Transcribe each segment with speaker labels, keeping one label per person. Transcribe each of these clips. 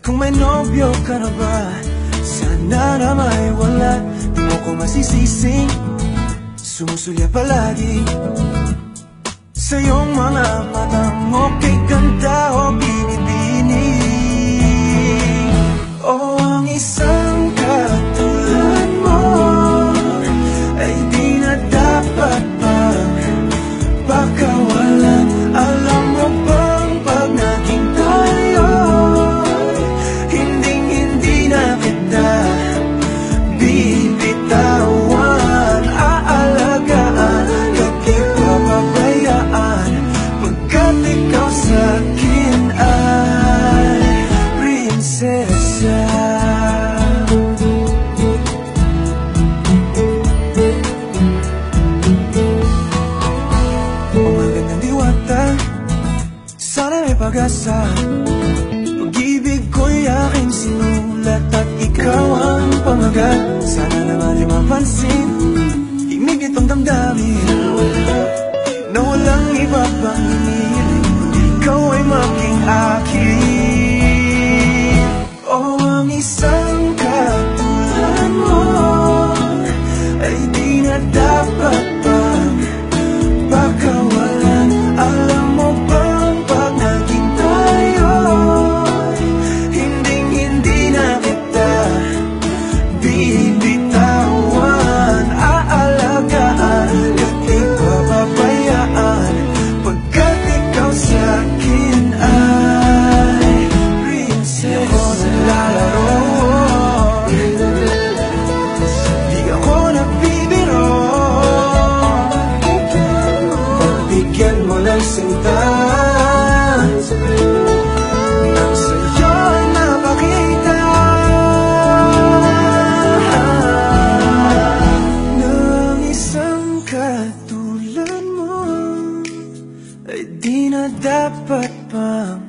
Speaker 1: Kung may nobyo ka na ba, sana na may wala. Di mo ko masisising sumusulya palagi sa iyong mga mata mo, kay ganda o binibini. O ang isang katulad mo ay di na dapat pang pakawalan. Alam mo bang pag naging tayo, hindi na kita bibitawan. Aalagaan at di papabayaan, pagkat ikaw sa'kin ay prinsesa. Magandang diwata, sana may pag-asa. Pag-ibig ko'y aking sinulat at ikaw ang pamagat. Sana naman ay mapansin himig itong damdamin na walang iba pang hinihiling kundi ikaw ay maging akin. O ang isang katulad mo ay di na dapat pang pakawalan. Alam mo bang pag naging tayo, hindi na kita bibitawan. Aalagaan at di papabayaan, pagkat ikaw sa'kin ay prinsesa. Di ako naglalaro, di ako nagbibiro. Pagbigyan mo ng sinta, ang sa'yo ay napakita ng isang katulad mo ay di na dapat pang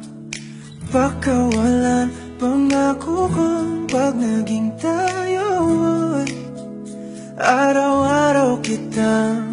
Speaker 1: pakawalan. Pangako kong pag naging tayo, araw-araw kitang